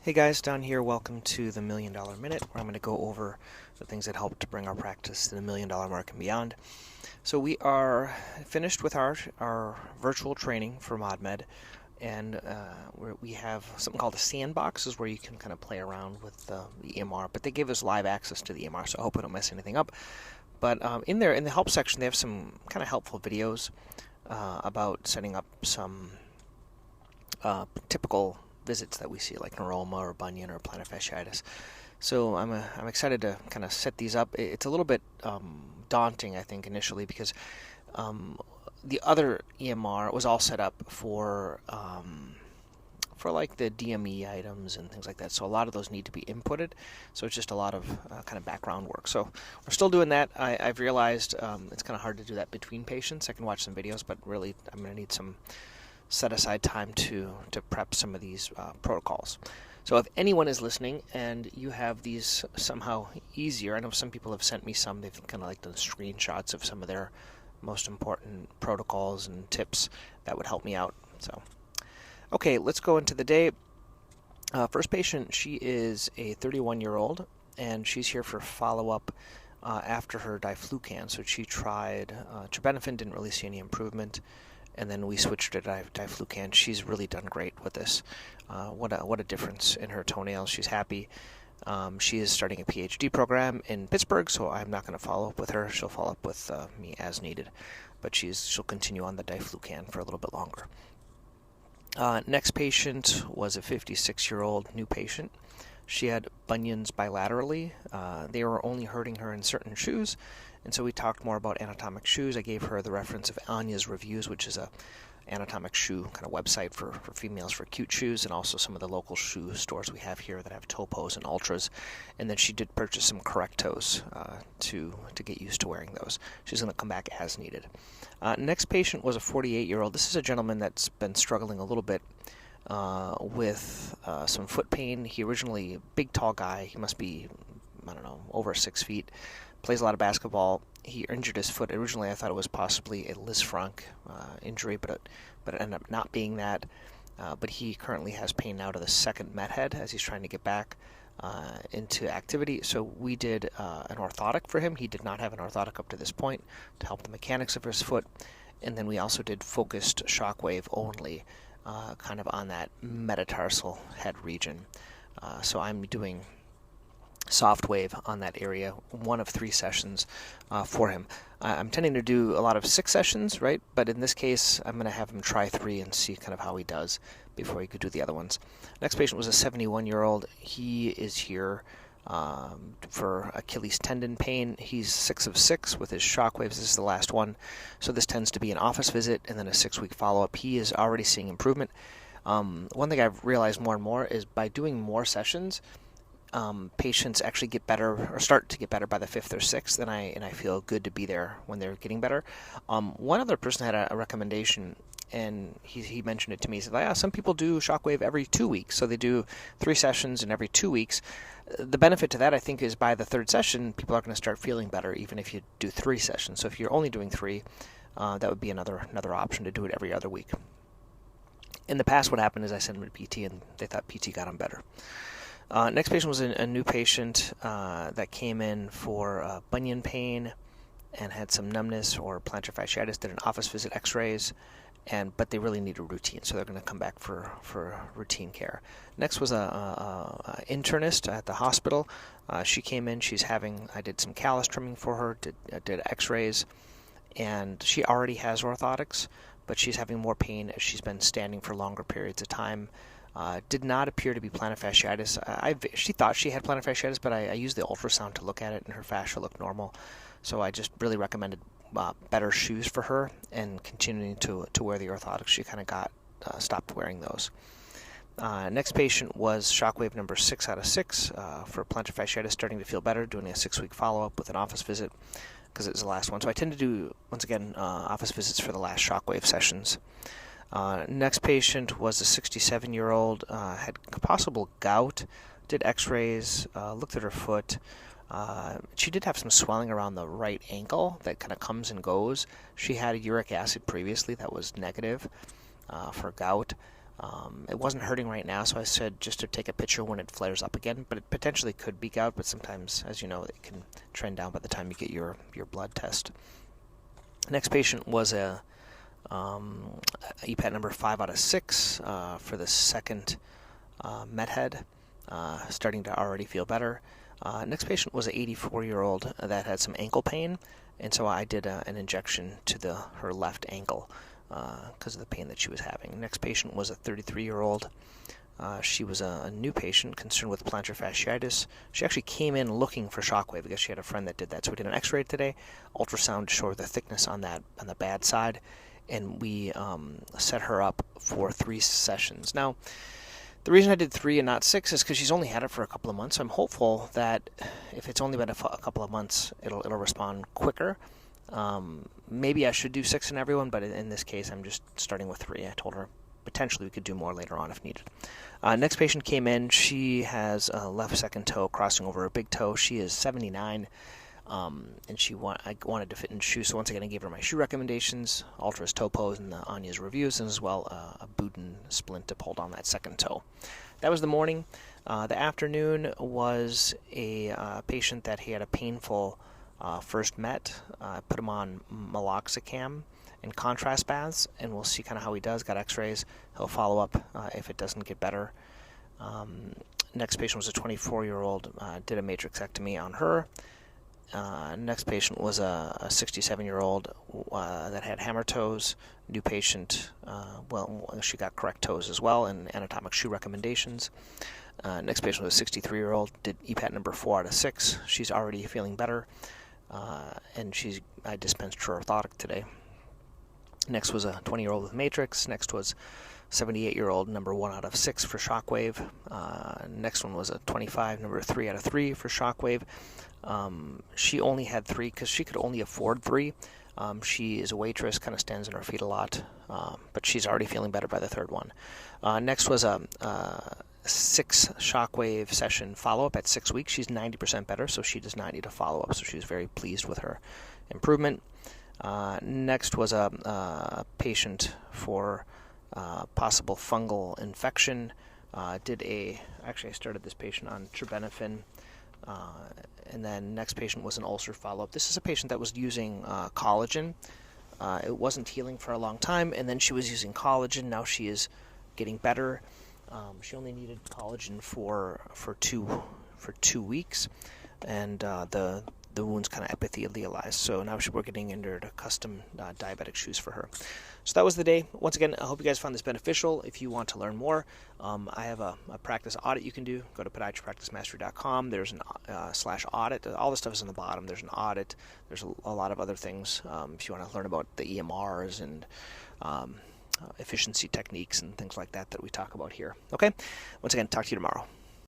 Hey guys, Don here. Welcome to the $1 Million Minute, where I'm going to go over the things that help to bring our practice to the $1 million mark and beyond. So we are finished with our virtual training for ModMed, and we have something called a sandbox, is where you can kind of play around with the EMR. But they gave us live access to the EMR, so I hope I don't mess anything up. But in the help section, they have some kind of helpful videos about setting up some typical visits that we see, like neuroma or bunion or plantar fasciitis. So I'm excited to kind of set these up. It's a little bit daunting, I think, initially, because the other EMR was all set up for like the DME items and things like that. So a lot of those need to be inputted. So it's just a lot of kind of background work. So we're still doing that. I've realized it's kind of hard to do that between patients. I can watch some videos, but really I'm going to need some set aside time to prep some of these protocols. So if anyone is listening and you have these somehow easier, I know some people have sent me some, they've kind of like done screenshots of some of their most important protocols and tips, that would help me out. So, okay, let's go into the day. First patient, she is a 31-year-old, and she's here for follow-up after her Dlucan. So she tried terbinafine, didn't really see any improvement, and then we switched to Dlucan. She's really done great with this. What a difference in her toenails. She's happy. She is starting a PhD program in Pittsburgh, so I'm not going to follow up with her. She'll follow up with me as needed, but she'll continue on the Dlucan for a little bit longer. Next patient was a 56-year-old new patient. She had bunions bilaterally. They were only hurting her in certain shoes, and so we talked more about anatomic shoes. I gave her the reference of Anya's Reviews, which is a anatomic shoe kind of website for females for cute shoes, and also some of the local shoe stores we have here that have topos and ultras. And then she did purchase some correctos to get used to wearing those. She's going to come back as needed. Next patient was a 48-year-old. This is a gentleman that's been struggling a little bit with some foot pain. He originally, big tall guy, he must be, I don't know, over 6 feet, plays a lot of basketball. He injured his foot. Originally I thought it was possibly a Lisfranc injury, but it ended up not being that. But he currently has pain now to the second met head as he's trying to get back into activity. So we did an orthotic for him. He did not have an orthotic up to this point to help the mechanics of his foot. And then we also did focused shockwave only, kind of on that metatarsal head region. So I'm doing soft wave on that area, 1 of 3 sessions for him. I'm tending to do a lot of 6 sessions, right? But in this case, I'm going to have him try 3 and see kind of how he does before he could do the other ones. Next patient was a 71-year-old. He is here for Achilles tendon pain. He's 6 of 6 with his shockwaves. This is the last one. So this tends to be an office visit and then a 6-week follow-up. He is already seeing improvement. One thing I've realized more and more is by doing more sessions, patients actually get better or start to get better by the 5th or 6th, and I feel good to be there when they're getting better. One other person had a recommendation, and he mentioned it to me. He said, some people do shockwave every 2 weeks, so they do 3 sessions and every 2 weeks. The benefit to that, I think, is by the 3rd session, people are going to start feeling better, even if you do 3 sessions. So if you're only doing 3, that would be another option to do it every other week. In the past, what happened is I sent them to PT, and they thought PT got them better. Next patient was a new patient that came in for bunion pain and had some numbness or plantar fasciitis, did an office visit, x-rays, but they really need a routine, so they're going to come back for routine care. Next was a internist at the hospital. She came in, I did some callus trimming for her, did x-rays, and she already has orthotics, but she's having more pain as she's been standing for longer periods of time. Did not appear to be plantar fasciitis. She thought she had plantar fasciitis, but I used the ultrasound to look at it, and her fascia looked normal. So I just really recommended better shoes for her and continuing to wear the orthotics. She kind of got stopped wearing those. Next patient was shockwave number 6 out of 6 for plantar fasciitis, starting to feel better, doing a 6-week follow-up with an office visit because it was the last one. So I tend to do, once again, office visits for the last shockwave sessions. Next patient was a 67-year-old, had possible gout, did x-rays, looked at her foot. She did have some swelling around the right ankle that kind of comes and goes. She had a uric acid previously that was negative for gout. It wasn't hurting right now, so I said just to take a picture when it flares up again, but it potentially could be gout, but sometimes, as you know, it can trend down by the time you get your blood test. Next patient was a EPAT number 5 out of 6 for the second med head, starting to already feel better. Next patient was an 84-year-old that had some ankle pain, and so I did an injection to her left ankle because of the pain that she was having. Next patient was a 33-year-old. She was a new patient concerned with plantar fasciitis. She actually came in looking for Shockwave because she had a friend that did that. So we did an x-ray today, ultrasound to show her the thickness on the bad side, and we set her up for 3 sessions. Now, the reason I did 3 and not 6 is because she's only had it for a couple of months. So I'm hopeful that if it's only been a couple of months, it'll respond quicker. Maybe I should do 6 in everyone, but in this case, I'm just starting with 3. I told her potentially we could do more later on if needed. Next patient came in. She has a left second toe crossing over her big toe. She is 79, and I wanted to fit in shoes. So once again, I gave her my shoe recommendations, Ultra's toe pose, and the Anya's reviews, and as well a budin splint to hold on that second toe. That was the morning. The afternoon was a patient that he had a painful first met. I put him on Moxyam and contrast baths, and we'll see kind of how he does. Got x-rays. He'll follow up if it doesn't get better. Next patient was a 24-year-old. Did a matrixectomy on her. Next patient was a 67-year-old that had hammer toes. New patient, she got correct toes as well, and anatomic shoe recommendations. Next patient was a 63-year-old. Did EPAT number 4 out of 6. She's already feeling better, and I dispensed her orthotic today. Next was a 20-year-old with Matrix. Next was 78-year-old, number 1 out of 6 for Shockwave. Next one was a 25, number 3 out of 3 for Shockwave. She only had 3 because she could only afford 3. She is a waitress, kind of stands on her feet a lot, but she's already feeling better by the 3rd one. Next was a 6 Shockwave session follow-up at 6 weeks. She's 90% better, so she does not need a follow-up, so she was very pleased with her improvement. Next was a patient for possible fungal infection. Actually I started this patient on terbinafine, and then next patient was an ulcer follow-up. This is a patient that was using collagen. It wasn't healing for a long time, and then she was using collagen. Now she is getting better. She only needed collagen for 2 weeks, and the wound's kind of epithelialized, so now we're getting into custom diabetic shoes for her. So that was the day. Once again, I hope you guys found this beneficial. If you want to learn more, I have a practice audit you can do. Go to podiatrypracticemastery.com. There's an /audit. All the stuff is on the bottom. There's an audit. There's a lot of other things if you want to learn about the EMRs and efficiency techniques and things like that we talk about here. Okay? Once again, talk to you tomorrow.